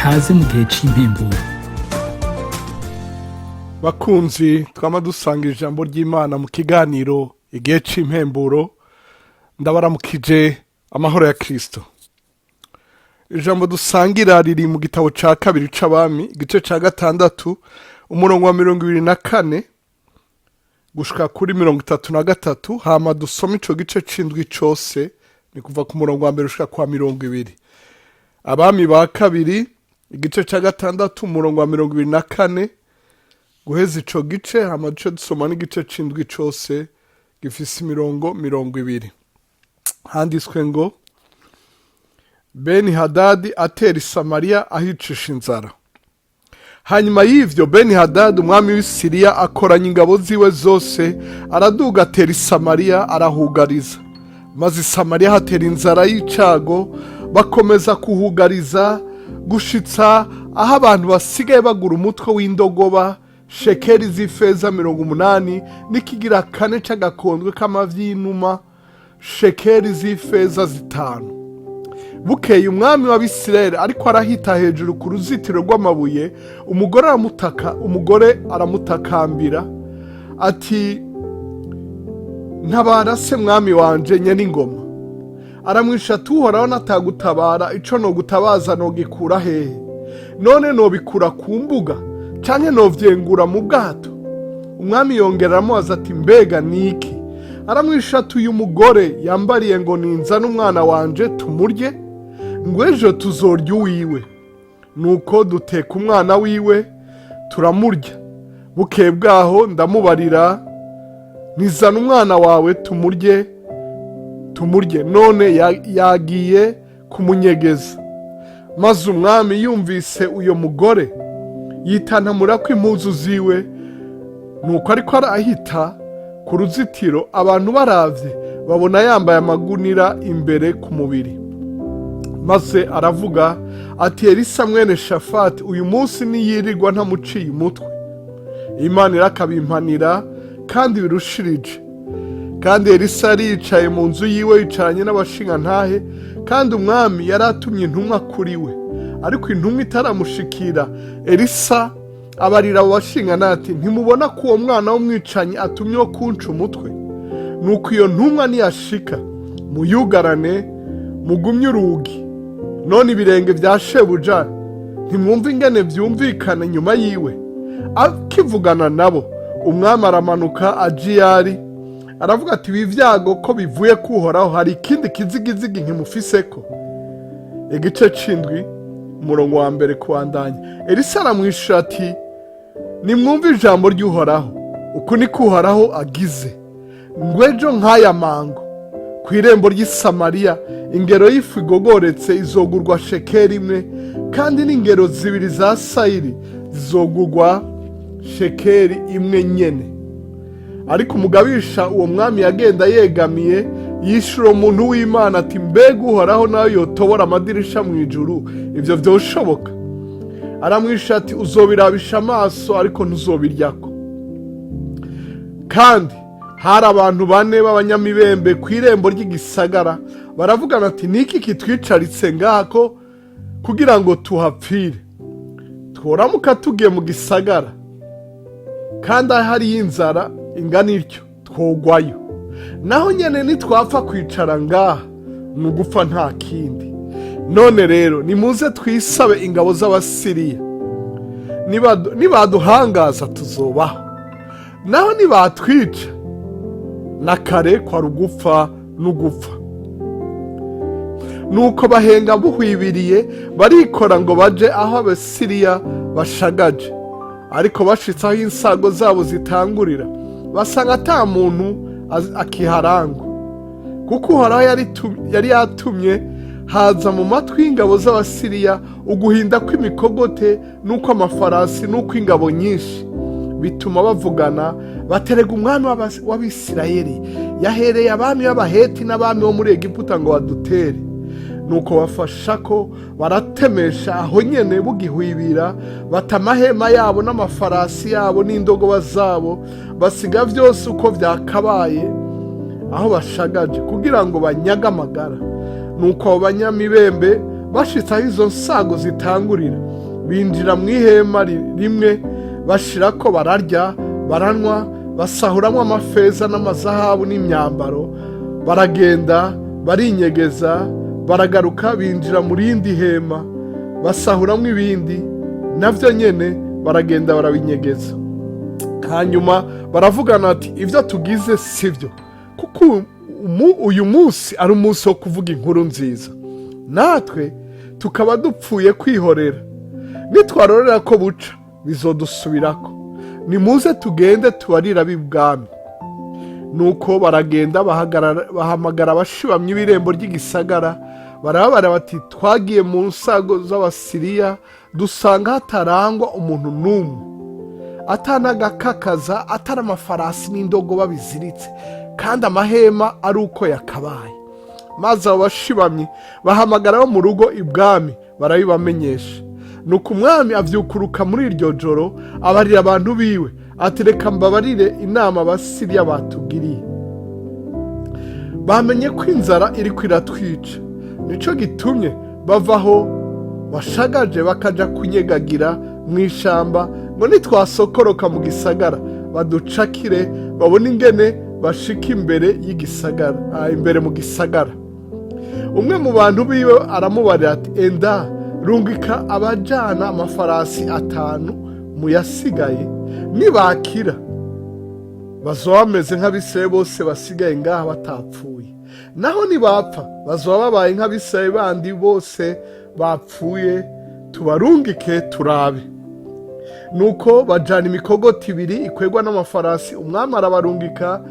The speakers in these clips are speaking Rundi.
kaze mu gihe c'impemburo. Bakunzi twama dusanga ijambo ry'Imana mu kiganiro igihe c'impemburo, ndabaramukije amahoro ya Kristo. Ijambo dusangira riri mu gitabo ca kabiri c'abami igice ca 6 umurongo wa 24 gushika kuri 33, hama dusoma ico gice c'indwi cose ni kuva ku murongo wa mbere gushika kwa 20. Abami ba kabiri igice ca 6 umurongo wa 24 guheza ico gice, hama duce dusoma n'igice c'indwi cose gifise imirongo 20. Handitswe ngo Beni Hadadi atera Samariya ahicisha inzara. Hanyuma y'ivyo Beni Hadadi umwami w'i Siriya akoranya ingabo ziwe zose, araduga atera Samariya arahugariza. Maze Samariya hatera inzara y'icago, bakomeza kuhugariza gushitsa aho abantu basigaye bagura umutwe w'indogoba shekeri z'ifeza 80 n'ikigira kane c'agakondwe k'amavyi y'inuma shekeri z'ifeza 5. Bukeye umwami w'Abisirayeli ariko arahita hejuru ku ruzitiro rw'amabuye, umugore aramutakambira ati, ntabara se mwami wanje nyen'ingoma. Aramwisha ati, Uhoraho natagutabara ico nogutabaza nogikura hehe? None nobikura ku mbuga canke novyengura mu bwato? Umwami yongera aramubaza ati, mbega niki? Aramwisha ati, uyu mugore yambariye ngo ninzane umwana wanje tumurye, ngo ejo tuzorya uwiwe. Nuko duteka umwana wiwe turamurya. Bukeye bwaho ndamubarira, nizana umwana wawe tumurye, none yagiye kumunyegeza. Maze umwami yumvise uyo mugore yitantamura ko impuzu ziwe, nuko ariko arahita ku ruzitiro, abantu baravye babona yambaye amagunira imbere ku mubiri. Maze aravuga ati, Elisa mwene Shafati uyu munsi niyirirwa ntamuciye umutwe. Imana irakabimpanira kandi birushirije. Kandi Elisa yari yicaye mu nzu yiwe yicaranye n'abashingantahe, kandi umwami yari atumye intumwa kuri we. Ariko intumwa itaramushikira, Elisa abarira abo bashingantahe ati, ntimubona ko uwo mwana w'umwicanyi atumye wo kunca umutwe? Nuko iyo ntumwa niyashika muyugarane, mugumye urugi. None ibirenge vya shebuja ntimwumva ingene vyumvikana nyuma yiwe? Akivugana nabo, umwami aramanuka ajiyari, aravuga ati, ibi vyago ko bivuye ku Uhoraho, hari ikindi kizigizigi nkimufiseko? Igice c'indwi umurongo wa mbere kubandanya. Elisa aramwishura ati, nimwumve ijambo ry'Uhoraho. Uku niko Uhoraho agize, ngo ejo nk'aya mango kw'irembo ry'i Samariya ingero y'ifu igogoretse izogurwa shekeri imwe, kandi n'ingero 2 za sayiri zizogurwa shekeri imwe nyene. Ariko umugabisha uwo mwami yagenda yegamiye, yishura umuntu w'Imana ati, mbega Uhoraho nawe yotobora amadirisha mu ijuru, ivyo vyoshoboka? Aramwisha ati, uzobirabisha amaso ariko ntuzobiryako. Kandi hari abantu 4 b'abanyamibembe kw'irembo ry'igisagara, baravugana ati, niki kitwicaritse ngako kugira ngo tuhapfire? Tworamuka tugiye mu gisagara kandi hari y'inzara ingana ityo twogwayo, naho nyene nitwapfa kwicara ngaha nugupfa nta kindi. None rero nimuze twisabe ingabo z'Abasiriya, nibaduhangaza tuzobaho, naho nibatwica na kare kwa rugupfa n'ugupfa. Nuko bahenga buhwibiriye, barikora ngo baje aho Abasiriya bashagaje. Ariko bashitse aho insago zabo zitangurira, basanga ata muntu akiharangwa, kuko Uhoraho yari yatumye haza mu matwi y'ingabo z'Abasiriya uguhinda kw'imikogote n'uko amafarasi n'uko ingabo nyinshi, bituma bavugana baterega umwami w'Abisirayeli yahereye abami b'Abaheti n'abami bo muri Egiputa ngo badutere. Nuko bafasha ko baratemesha aho nyene bugihwibira, bata amahema yabo n'amafarasi yabo n'indogoba zabo, basiga vyose uko vyakabaye aho bashagaje, kugira ngo banyaga amagara. Nuko abo banyamibembe bashitse aho izo nsago zitangurira, binjira mu ihema rimwe, bashirako bararya baranywa, basahuramwo amafeza n'amazahabu n'imyambaro, baragenda barinyegeza, baragaruka binjira mu rindi hema, basahuramwo ibindi navyo nyene, baragenda barabinyegeza. Hanyuma baravugana ati ivyo tugize sivyo, kuko uyu munsi ari umunsi wo kuvuga inkuru nziza, natwe tukaba dupfuye kwihorera. Nitwarorera ko buca bizodusubirako, nimuze tugende tubarira b'ibwami. Nuko baragenda bahamagara abashibamye ibirembo ry'igisagara, barababara bati twagiye mu nsago z'Abasiriya, dusanga hatarangwa umuntu n'umwe, atanagakakaza, atari amafarasi n'indogoba biziritse, kandi amahema ari uko yakabaye. Maze abo bashibamye bahamagara bo mu rugo ibwami barabibamenyesha. Nuko umwami avyukuruka muri iryo joro, abarira abantu biwe ati reka mbabarire inama Abasiriya batugiriye. Bamenye ko inzara iriko iratwica, nico gitumye bavaho bashagaje bakaja kunyegagira mw'ishamba, ngo nitwasokoroka mu gisagara baducakire, babone ingene bashika imbere y'igisagara, imbere mu gisagara. Umwe mu bantu biwe aramubarira ati enda rungika abajana amafarasi 5 mu yasigaye, nibakira bazoba bameze nk'Abisirayeli bose basigaye ngaha batapfuye, naho nibapfa bazoba babaye nk'Abisirayeli bandi bose bapfuye, tubarungike turabe. Nuko bajana imikogoti 2 ikwegwa n'amafarasi, umwami arabarungika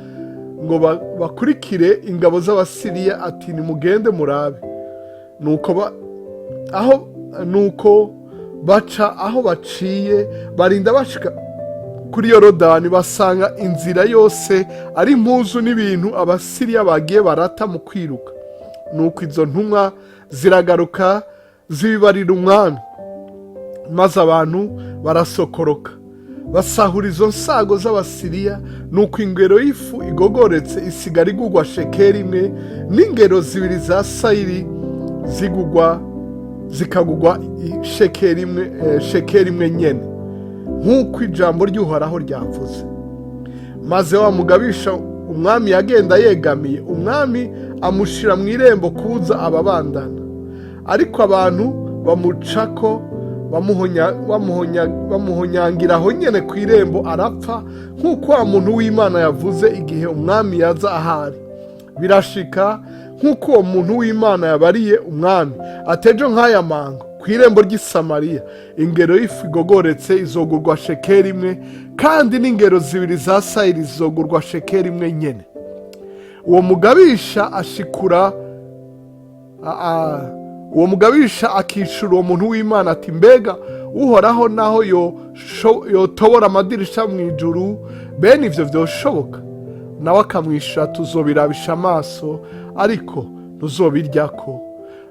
ngo bakurikire ingabo z'Abasiriya, ati nimugende murabe. Nuko baca aho baciye, barinda bashika kuri Yorodani, basanga inzira yose ari impuzu n'ibintu Abasiriya bagiye barata mu kwiruka. Nuko izo ntumwa ziragaruka zibibarira umwami, maze abantu barasokoroka basahura izo nsago z'Abasiriya. Nuko ingero y'ifu igogoretse isigara igugwa shekeri 1, n'ingero 2 za sayiri zikagugwa shekeri 1 nyene, nk'uko ijambo ry'Uhoraho ryavuze. Maze wa mugabisha umwami yagenda yegamiye, umwami amushira mu irembo kuza ababandana, ariko abantu bamucako bamuhonyangiraho nyene ku irembo, arapfa, nk'uko wa muntu w'Imana yavuze igihe umwami yaza ahari. Birashika nk'uko uwo muntu w'Imana yabariye umwami atejo nk'aya mango ku irembo ry'i Samariya, ingero y'ifu igogoretse izogurwa shekeri 1, kandi n'ingero 2 za sayiri zizogurwa shekeri 1 nyene. Uwo mugabisha akishura uwo muntu w'Imana ati mbega Uhoraho naho yotobora amadirisha mu ijuru, bene ivyo vyoshoboka? Nawe akamwishura tuzobirabisha amaso, ariko tuzobiryako.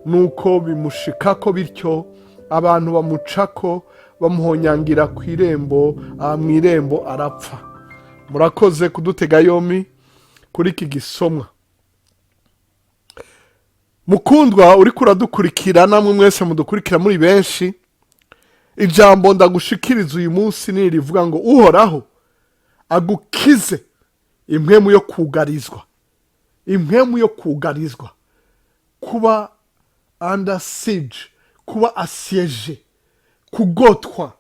Nuko bimushikako bityo, abantu bamucako bamuhonyangira ku irembo, mu irembo arapfa. Murakoze kudutega yombi kuri iki gisomwa. Mukundwa uriko uradukurikira, namwe mwese mudukurikira muri benshi, ijambo ndagushikiriza uyu munsi ni rivuga ngo Uhoraho agukize impwemu yo kugarizwa. Impwemu yo kugarizwa, kuba under siege, kuba assiege, kugotwa,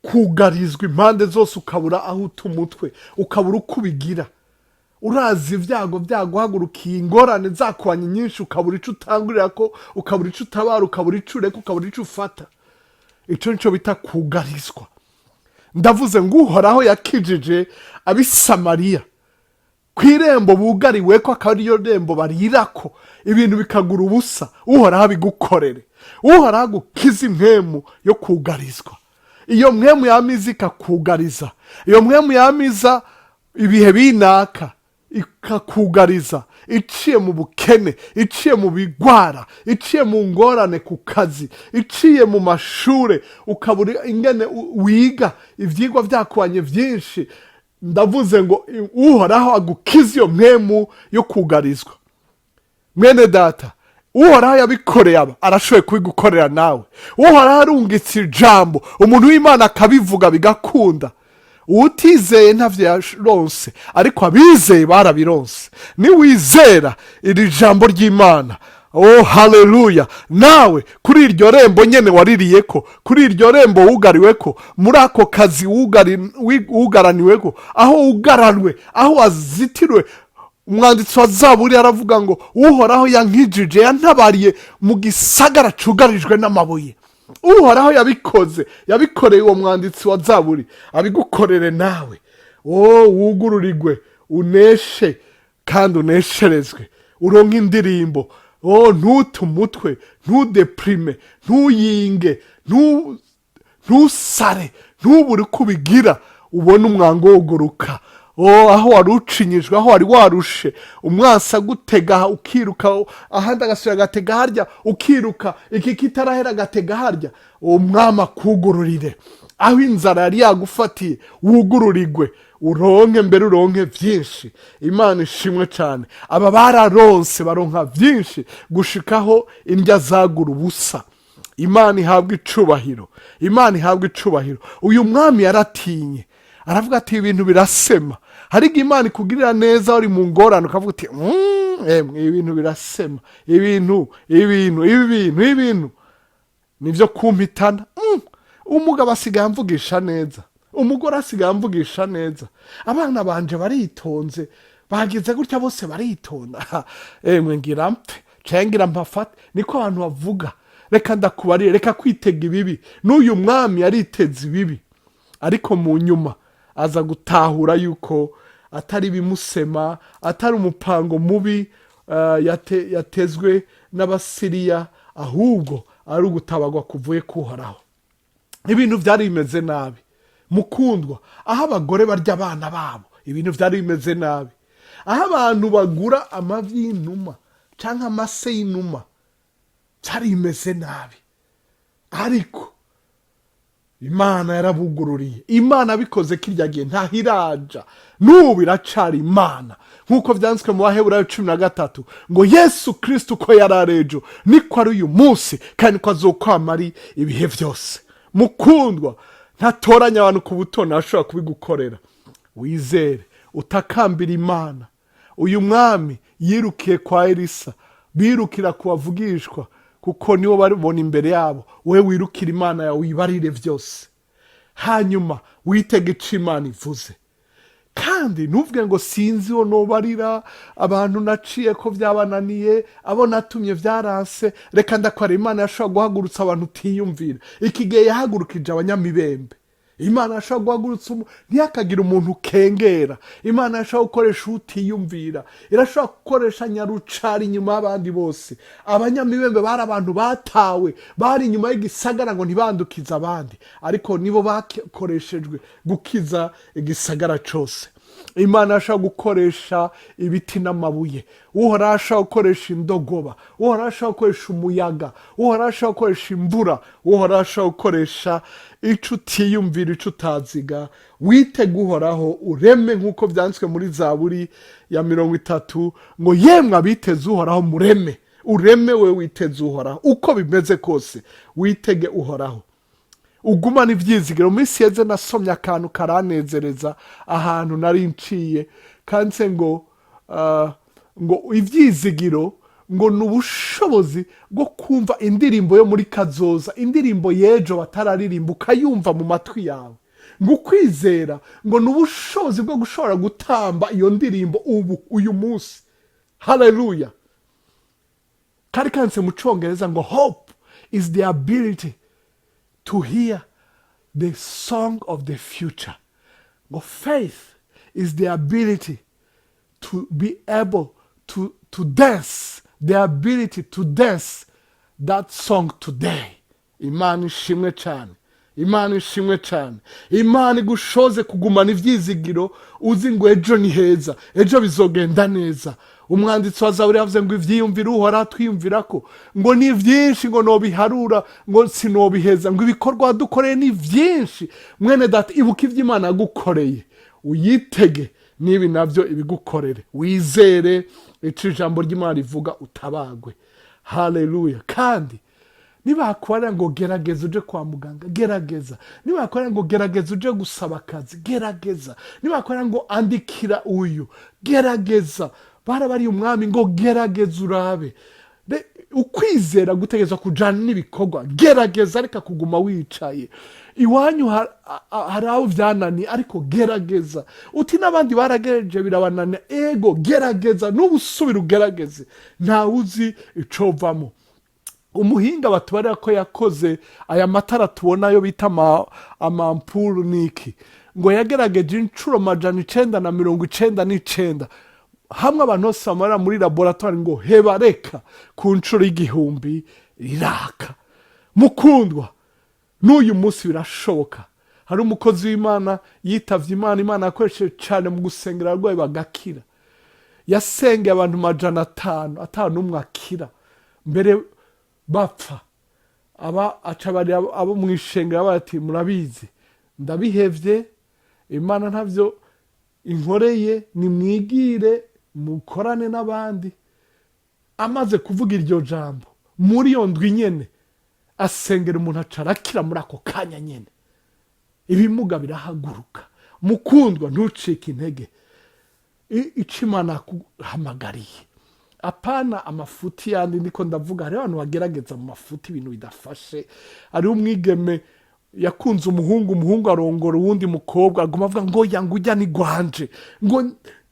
kugarizwa impande zose, ukabura aho utumutwe, ukabura uko ubigira. Urazi ibyago byaguhagurukiye, ingorane zakwanye nyinshi, ukabura ico utangurirako, ukabura ico utabara, ukabura ico ureka, ukabura ico ufata. Ico nico bita kugarizwa. Ndavuze ngo Uhoraho yakijije ab'i Samariya kw'irembo bugariweko, akaba ariyo rembo barirako, ibintu bikagura ubusa. Uhoraho bigukorere. Uhoraho agukiza impwemu yo kugarizwa. Iyo mpwemu yamiza ikakugariza, iyo mpwemu yamiza ibihe binaka ikakugariza, iciye mu bukene, iciye mu bigwara, iciye mu ngorane ku kazi, iciye mu mashure, ukabura ingene wiga, ivyigwa vyakwanye vyinshi. Ndavuze ngo Uhoraho agukiza iyo mpwemu yo kugarizwa. Mwene data, uhoraho yabikoreye aba arashoboye kubigukorera nawe. uhoraho arungitse ijambo umuntu w'Imana akabivuga bigakunda. utizeye ntavyo yaronse, ariko abizeye barabironse. niwizera iri jambo ry'Imana, oh haleluya, nawe kuri iryo rembo nyene waririyeko, kuri iryo rembo wugariweko, muri ako kazi wugaraniweko, aho wugaranwe, aho wazitirwe, umwanditsi wa Zaburi aravuga ngo uhoraho yankijije, yantabariye mu gisagara cugarijwe n'amabuye. uhoraho yabikoze, yabikoreye uwo mwanditsi wa Zaburi, abigukorere nawe. wugururirwe, uneshe kandi unesherezwe, uronke indirimbo. ntute umutwe, ntudeprime, ntuyinge, ntusare, ntubure uko ubigira, ubone umwango woguruka. aho wari ucinyijwe, aho wari warushe, umwansi agutega ukiruka, ahandi agasubira agatega harya ukiruka, iki kitarahera agatega harya, umwami akugururire. aho inzara yari yagufatiye wugururirwe, uronke, mbere uronke vyinshi. Imana ishimwe cyane. aba bararonse, baronka vyinshi gushikaho indya zagura ubusa. Imana ihabwa icubahiro, Imana ihabwa icubahiro. uyu mwami yaratinye, aravuga ati ibintu birasema. hari igihe Imana ikugirira neza uri mu ngorane, ukavuga uti ibintu birasema, ibintu nivyo kumpitana. umugabo asigaye amvugisha neza, umugore asigaye amvugisha neza, abana banje baritonze, bagize gutya bose baritonda. ngira mpfe cengira mpafate, niko abantu bavuga. reka ndakubarire, reka kwitega ibibi. n'uyu mwami yariteze ibibi, ariko mu nyuma aza gutahura yuko atari bimusema, atari umupango mubi yatezwe n'Abasiriya, ahubwo ari ugutabagwa kuvuye kuhoraho. ibintu byari bimeze nabi mukundwa, aho abagore barya abana babo, ibintu byari bimeze nabi. aho abantu bagura amavi y'inuma canke amase y'inuma, byari bimeze nabi. ariko Imana yarabugururiye. Imana bikoze kirya gihe ntahiraja, n'ubu iracari Imana, nk'uko vyanditswe mu Baheburayo 13 ngo Yesu Kristo uko yararejo niko ari uyu munsi, kandi ko azokwama ari ibihe vyose. mukundwa, ntatoranya abantu ku butoni, ashobora kubigukorera. wizere, utakambira Imana. uyu mwami yirukiye kwa Elisa, birukira kubavugishwa, kuko nibo baribona imbere yabo. we wirukira Imana yawe, wibarire vyose, hanyuma witege ico Imana ivuze. kandi ntuvuge ngo sinzi wo nobarira, abantu naciye ko vyabananiye, abo natumye vyaranse. reka ndakwara, Imana yashobora guhagurutsa abantu utiyumvira. iki gihe yahagurukije abanyamibembe. Imana yashobora guhagurutsa ntihakagira umuntu ukengera. Imana yashobora gukoresha utiyumvira, irashobora gukoresha nyarucari inyuma y'abandi bose. abanyamibembe bari abantu batawe, bari inyuma y'igisagara ngo ntibandukize abandi, ariko nibo bakoreshejwe gukiza igisagara cose. Imana ashobora gukoresha ibiti n'amabuye, uhoraho ashobora gukoresha indogoba, uhoraho ashobora gukoresha umuyaga, uhoraho ashobora gukoresha imvura, uhoraho ashobora gukoresha ico utiyumvira, ico utaziga. witege uhoraho, ureme, nk'uko vyanditswe muri Zaburi ya 30 ngo yemwe abiteze uhoraho mureme. ureme, we witeze uhoraho uko bimeze kose, witege uhoraho, ugumana ivyizigiro. minsi yeze nasomye akantu karanezereza ahantu nari nciye, kanse ngo ivyizigiro ngo n'ubushobozi bwo kumva indirimbo yo muri kazoza, indirimbo yejo batararirimba ukayumva mu matwi yawe. ngo ukwizera ngo n'ubushobozi bwo gushobora gutamba iyo ndirimbo uyu munsi. haleluya. kari kanse mu Congereza ngo hope is the ability to hear the song of the future. But faith is the ability to be able to dance, the ability to dance that song today. Imana ishimwe cyane, Imana ishimwe cyane. Imana igushoze kugumana ivyizigiro, uzi ngo ejo ni heza, ejo bizogenda neza. umwanditsi wa Zaburi yavuze ngo ivyiyumvira uhoraho twiyumvirako ngo ni vyinshi, ngo nobiharura ngo sinobiheza, ngo ibikorwa dukoreye ni vyinshi. mwene data, ibuka ivy'Imana yagukoreye, uyitege nibi navyo ibigukorere. wizere ico ijambo ry'Imana rivuga, utabagwe. haleluya. Kandi nibakubwira ngo gerageza uje kwa muganga, gerageza. Nibakubwira ngo gerageza uje gusaba akazi, gerageza. Nibakubwira ngo andikira uyu, gerageza. Barabari umwami ngo gerageza urabe. Ukwizera gutegeza kujana n'ibikorwa, gerageza reka kuguma wicaye. Iwanyu hari aho vyanani, ariko gerageza. Uti n'abandi baragereje birabanana, ego gerageza, n'ubusubira ugerageze, ntawe uzi icovamo. Umuhinga batubarira ko yakoze aya matara tubona yo bita amampuru niki, ngo yagerageje incuro 999 hamwe abantu bose bamara muri laboratoire, ngo heba reka ku ncuro y'igihumbi riraka. Mukundwa, n'uyu munsi birashoboka. Hari umukozi w'Imana yitavye Imana akoresheje cyane mu gusengera abarwayi bagakira. Yasengeye abantu 500 atanumwe akira, mbere bapfa. Acabari abo mwishengera bati murabizi ndabihevye, Imana ntavyo inkoreye, nimwigire mukorane n'abandi. Amaze kuvuga iryo jambo, muri yo ndwi nyene asengera umuntu acarakira muri ako kanya nyene, ibimuga birahaguruka. Mukundwa, ntucike intege. Ico Imana kuhamagariye, apana amafuti yandi ndiko ndavuga. Hari abantu bagerageza mu mafuti ibintu bidafashe. Ari umwigeme yakunze umuhungu arongora uwundi mukobwa, aguma avuga ngo yanga ujya ni gwanje, ngo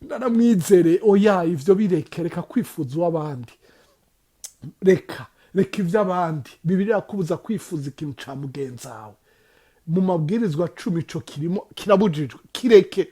naramwizere. Oya, ivyo bireke, reka kwifuza uw'abandi, reka ivy'abandi. Bibiliya kubuza kwifuza ikintu ca mugenzi wawe. Mu mabwirizwa 10 ico kirimo, kirabujijwe, kireke.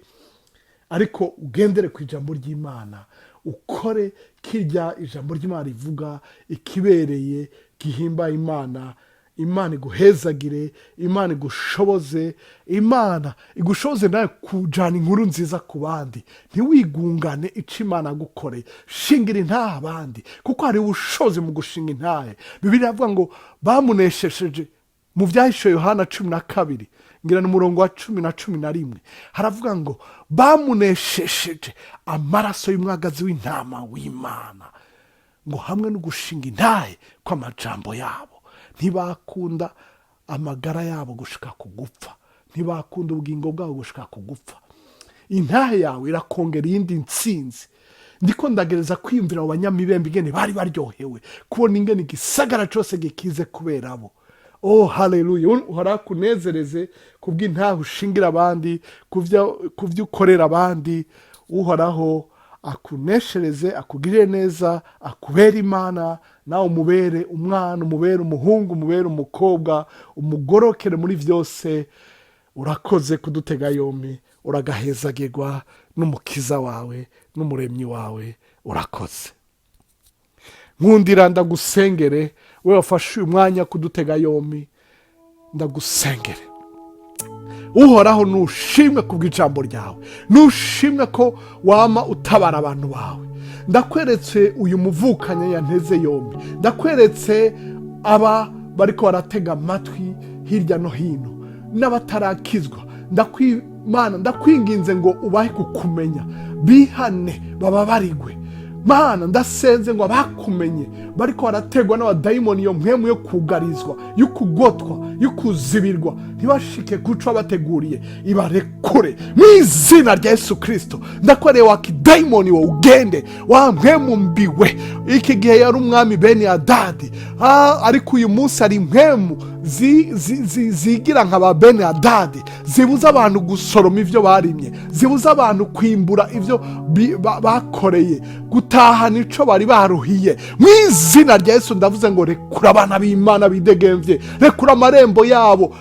Ariko ugendere ku ijambo ry'Imana, ukore kirya ijambo ry'Imana rivuga, ikibereye gihimba Imana. Imana iguhezagire, Imana igushoboze, Imana igushoboze nawe kujana inkuru nziza ku bandi. Ntiwigungane ico Imana gukore, shingira intahe abandi, kuko hari ubushobozi mu gushinga intahe. Bibiliya avuga ngo bamuneshesheje mu Vyahishuwe Yohana 12 ngira n'umurongo wa 10 na 11, haravuga ngo bamuneshesheje amaraso y'umwagazi w'intama w'Imana, ngo hamwe no gushinga intahe kw'amajambo yabo. Ntibakunda amagara yabo gushika kugupfa, ntibakunda ubugingo bwabo gushika kugupfa. Intahe yawe irakongera iyindi ntsinzi. Ndiko ndagereza kwiyumvira mu banyamibembe ingene bari baryohewe kubona ingene igisagara cose gikize kubera abo. Oh haleluya. Uhoraho kunezereze kubw'intahe ushingira abandi, kuvyo ukorera abandi. Uhoraho akuneshereze, akugirire neza, akubera Imana, nawe umubere umwana, umubere umuhungu, umubere umukobwa, umugorokere muri vyose. Urakoze kudutega yombi, uragahezagirwa n'umukiza wawe n'umuremyi wawe. Urakoze. Nkundira ndagusengere, we wafashe umwanya kudutega yombi, ndagusengere. Uhoraho nushimwe kubw'ijambo ryawe, nushimwe ko wama utabara abantu bawe. Ndakweretse uyu muvukanya yanteze yombi, ndakweretse aba bariko baratega amatwi hirya no hino n'abatarakizwa. Mana, ndakwinginze ngo ubahe kukumenya, bihane bababarigwe. Mana, ndasenze ngo abakumenye bariko barategwa n'abadayimoni, iyo mpwemu yo kugarizwa, yo kugotwa, yo kuzibirwa, ntibashike kuco bateguriye, ibarekure mu izina rya Yesu Kristo. Ndakwereye wa kidayimoni wo ugende, wa mpwemu mbiwe. Iki gihe yari umwami Beni Hadadi, ariko uyu munsi ari impwemu zigira nka ba Beni Hadadi, zibuza abantu gusoroma ivyo barimye, zibuza abantu kwimbura ivyo bakoreye, gutaha nico bari baruhiye. Mu izina rya Yesu ndavuze ngo rekura abana b'Imana bidegemvye, rekura amarembo yabo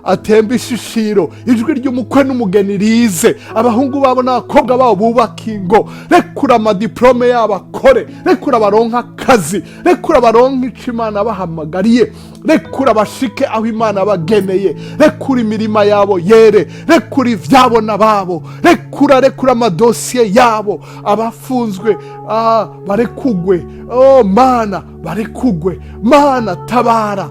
atemba ishishiro, ijwi ry'umukwe n'umugeni rize, abahungu babo n'abakobwa babo bubaka ingo, rekura amadiplome yabo akore, rekura baronka akazi, rekura baronka ico Imana bahamagariye, rekura bashike aho Imana bageneye, rekura imirima yabo yere, rekura ivyabo n'ababo, rekura amadosiye yabo, abafunzwe barekugwe. Oh Mana, barekugwe. Mana, tabara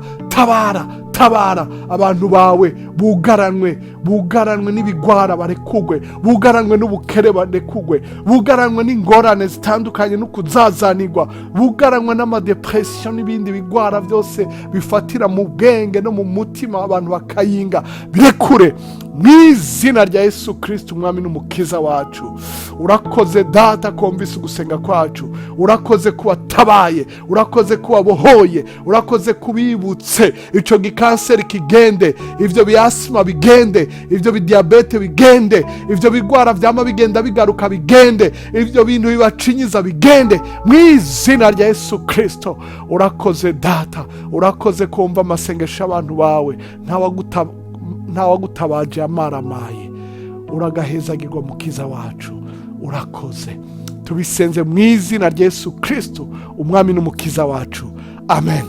abantu bawe bugaranwe n'ibigwara barekugwe, bugaranwe n'ubukere barekugwe, bugaranwe n'ingorane zitandukanye no kuzazanirwa, bugaranwe n'amadepression n'ibindi bigwara byose bifatira mu bwenge no mu mutima abantu bakayinga, birekure mu izina rya Yesu Kristo umwami n'umukiza wacu. Urakoze data kumvise ugusenga kwacu, urakoze kubatabaye, urakoze kubabohoye, urakoze kubibutse ico gikanseri kigende, ivyo biasima bigende, ivyo bidiabete bigende, ivyo bigwara vyama bigenda bigaruka bigende, ivyo bintu bibacinyiza bigende mu izina rya Yesu Kristo. Urakoze data, urakoze kumva amasengesho y'abantu bawe, ntawagutabaje amaramaye, uragahezagirwa mukiza wacu. Urakoze, tubisenze mu izina rya Yesu Kristo umwami n'umukiza wacu, amen.